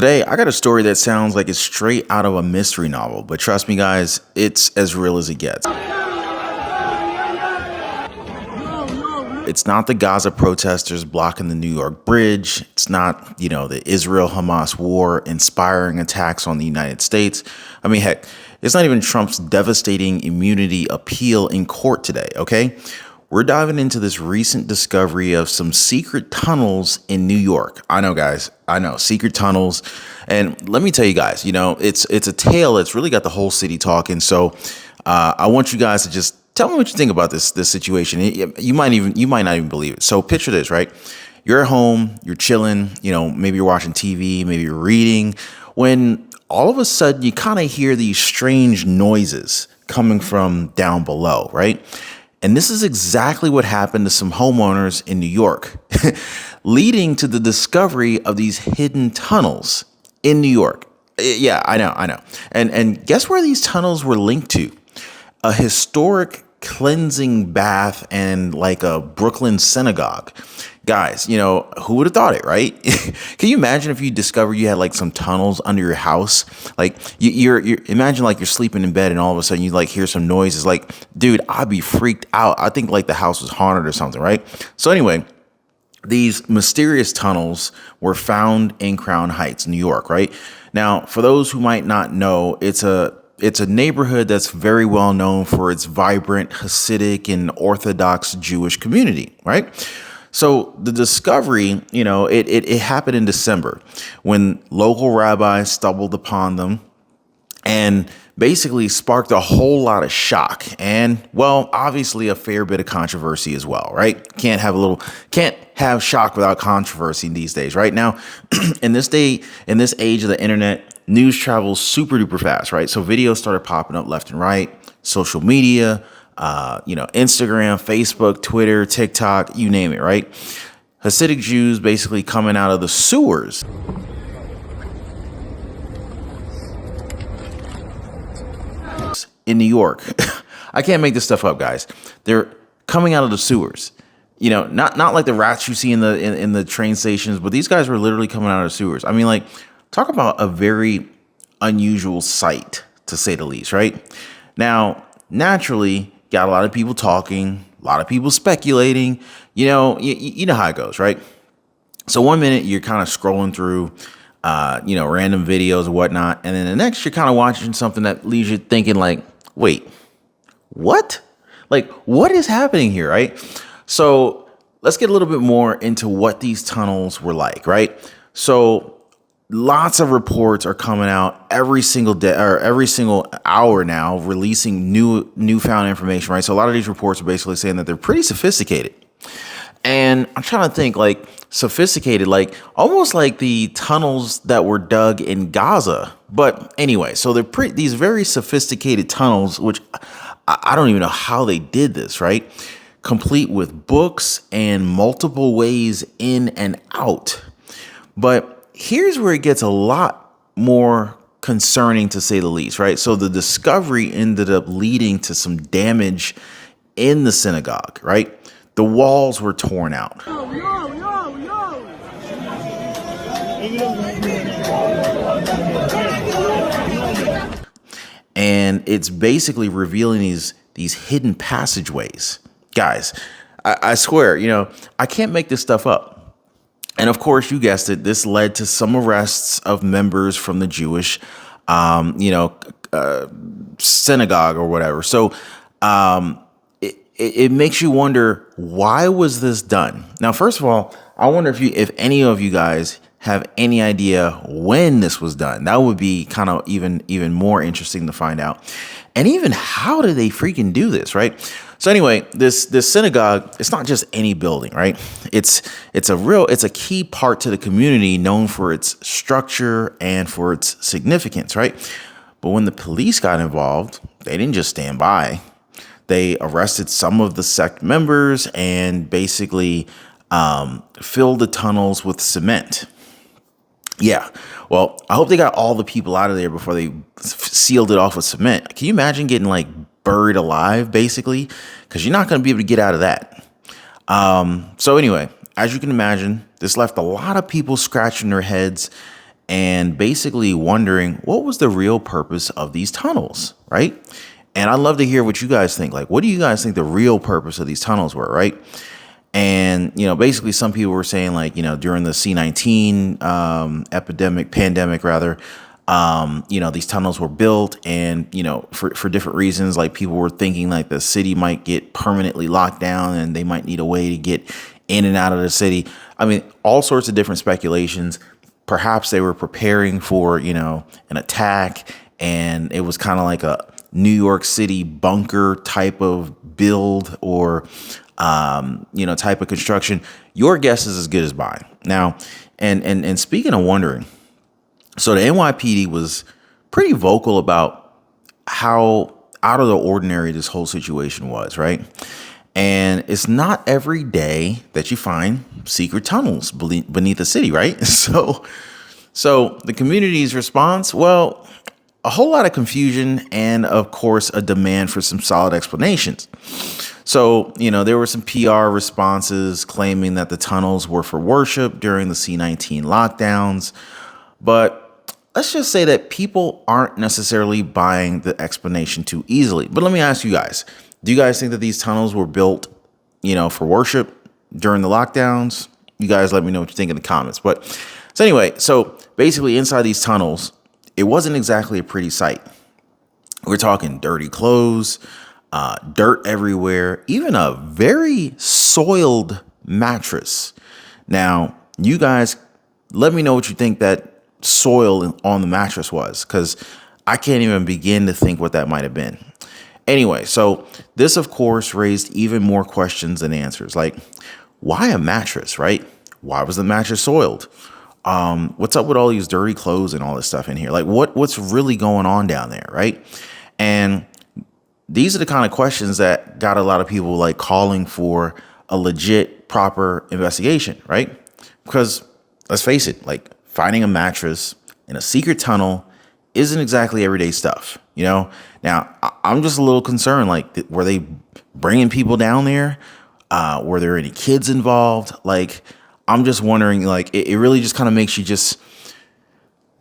Today, I got a story that sounds like it's straight out of a mystery novel, but trust me, guys, it's as real as it gets. It's not the Gaza protesters blocking the New York bridge. It's not, the Israel-Hamas war inspiring attacks on the United States. I mean, heck, it's not even Trump's devastating immunity appeal in court today, okay? We're diving into this recent discovery of some secret tunnels in New York. I know, guys. I know, secret tunnels. And let me tell you guys, it's a tale that's really got the whole city talking. So I want you guys to just tell me what you think about this situation. You might not even believe it. So picture this, right? You're at home, you're chilling, maybe you're watching TV, maybe you're reading, when all of a sudden you kind of hear these strange noises coming from down below, right? And this is exactly what happened to some homeowners in New York, leading to the discovery of these hidden tunnels in New York. Yeah, I know. And guess where these tunnels were linked to? A historic cleansing bath and like a Brooklyn synagogue. Guys, who would have thought it, right? Can you imagine if you discovered you had like some tunnels under your house? Like you're imagine like you're sleeping in bed and all of a sudden you like hear some noises. Like, dude, I'd be freaked out. I think like the house was haunted or something, right? So anyway, these mysterious tunnels were found in Crown Heights, New York, right? Now, for those who might not know, it's a neighborhood that's very well known for its vibrant Hasidic and Orthodox Jewish community, right? So the discovery, it happened in December when local rabbis stumbled upon them and basically sparked a whole lot of shock and, well, obviously a fair bit of controversy as well, right? Can't have shock without controversy these days, right? Now, in this age of the internet, news travels super duper fast, right? So videos started popping up left and right, social media, Instagram, Facebook, Twitter, TikTok, you name it, right? Hasidic Jews basically coming out of the sewers. In New York. I can't make this stuff up, guys. They're coming out of the sewers. Not like the rats you see in the train stations, but these guys were literally coming out of the sewers. I mean, like, talk about a very unusual sight, to say the least, right? Now, naturally, got a lot of people talking, a lot of people speculating. You know how it goes, right? So one minute you're kind of scrolling through, random videos and whatnot, and then the next you're kind of watching something that leaves you thinking like, wait, what? Like, what is happening here, right? So let's get a little bit more into what these tunnels were like, right? So lots of reports are coming out every single day or every single hour now, releasing newfound information, right? So a lot of these reports are basically saying that they're pretty sophisticated. And I'm trying to think, like, sophisticated, like almost like the tunnels that were dug in Gaza. But anyway, so they're these very sophisticated tunnels, which I don't even know how they did this, right? Complete with books and multiple ways in and out. But here's where it gets a lot more concerning, to say the least, right? So the discovery ended up leading to some damage in the synagogue, right? The walls were torn out. And it's basically revealing these hidden passageways. Guys, I swear, I can't make this stuff up. And of course, you guessed it, this led to some arrests of members from the Jewish, synagogue or whatever. So it makes you wonder, why was this done? Now, first of all, I wonder if any of you guys have any idea when this was done. That would be kind of even more interesting to find out. And even how did they freaking do this, right? So anyway, this synagogue, it's not just any building, right? It's a key part to the community, known for its structure and for its significance, right? But when the police got involved, they didn't just stand by. They arrested some of the sect members and basically filled the tunnels with cement. Yeah, well, I hope they got all the people out of there before they sealed it off with cement. Can you imagine getting like buried alive, basically? Because you're not going to be able to get out of that. So anyway, as you can imagine, this left a lot of people scratching their heads and basically wondering what was the real purpose of these tunnels, right? And I'd love to hear what you guys think. Like, what do you guys think the real purpose of these tunnels were, right? And, basically some people were saying like, during the C-19 pandemic rather, these tunnels were built and, for different reasons, like people were thinking like the city might get permanently locked down and they might need a way to get in and out of the city. I mean, all sorts of different speculations. Perhaps they were preparing for, an attack, and it was kind of like a New York City bunker type of build or, type of construction. Your guess is as good as mine. Now, and speaking of wondering, so the NYPD was pretty vocal about how out of the ordinary this whole situation was, right? And it's not every day that you find secret tunnels beneath the city, right? So the community's response, well, a whole lot of confusion and, of course, a demand for some solid explanations. So, there were some PR responses claiming that the tunnels were for worship during the C-19 lockdowns. But let's just say that people aren't necessarily buying the explanation too easily. But let me ask you guys, do you guys think that these tunnels were built, for worship during the lockdowns? You guys let me know what you think in the comments. But so anyway, so basically inside these tunnels, it wasn't exactly a pretty sight. We're talking dirty clothes, dirt everywhere, even a very soiled mattress. Now, you guys, let me know what you think that soil on the mattress was, because I can't even begin to think what that might have been. Anyway, so this, of course, raised even more questions than answers. Like, why a mattress, right? Why was the mattress soiled? What's up with all these dirty clothes and all this stuff in here? Like, what's really going on down there, right? And these are the kind of questions that got a lot of people like calling for a legit, proper investigation, right? Because let's face it, like finding a mattress in a secret tunnel isn't exactly everyday stuff, Now, I'm just a little concerned, like, were they bringing people down there? Were there any kids involved? Like, I'm just wondering, like, it really just kind of makes you just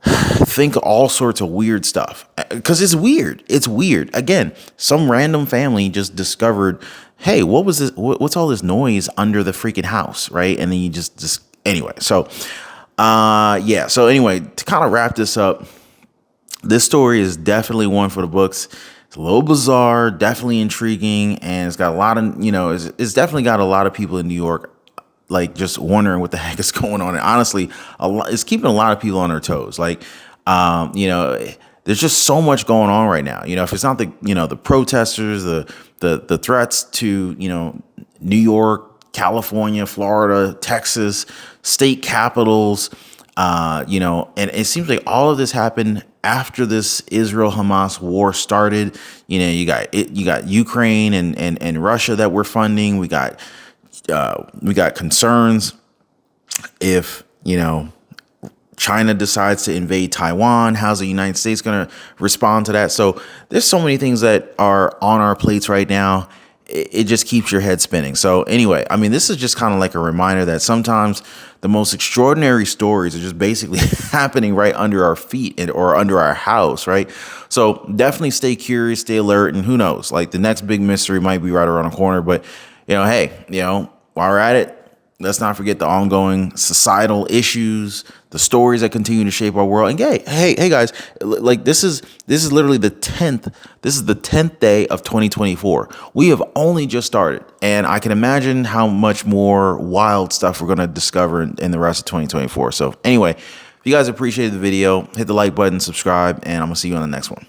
think all sorts of weird stuff, because it's weird. It's weird. Again, some random family just discovered, hey, what was this? What's all this noise under the freaking house, right? And then you just anyway. So, yeah. So anyway, to kind of wrap this up, this story is definitely one for the books. It's a little bizarre, definitely intriguing, and it's got a lot of, it's definitely got a lot of people in New York like just wondering what the heck is going on. And honestly, it's keeping a lot of people on their toes. Like, there's just so much going on right now. If it's not the protesters, the threats to, New York, California, Florida, Texas, state capitals, and it seems like all of this happened after this Israel-Hamas war started. You got Ukraine and Russia that we're funding. We got concerns if, China decides to invade Taiwan. How's the United States going to respond to that? So there's so many things that are on our plates right now. It just keeps your head spinning. So anyway, I mean, this is just kind of like a reminder that sometimes the most extraordinary stories are just basically happening right under our feet or under our house, right? So definitely stay curious, stay alert, and who knows, like the next big mystery might be right around the corner. But, hey, while we're at it, let's not forget the ongoing societal issues, the stories that continue to shape our world. And hey guys, like this is literally the 10th. This is the 10th day of 2024. We have only just started, and I can imagine how much more wild stuff we're going to discover in the rest of 2024. So anyway, if you guys appreciated the video, hit the like button, subscribe, and I'm going to see you on the next one.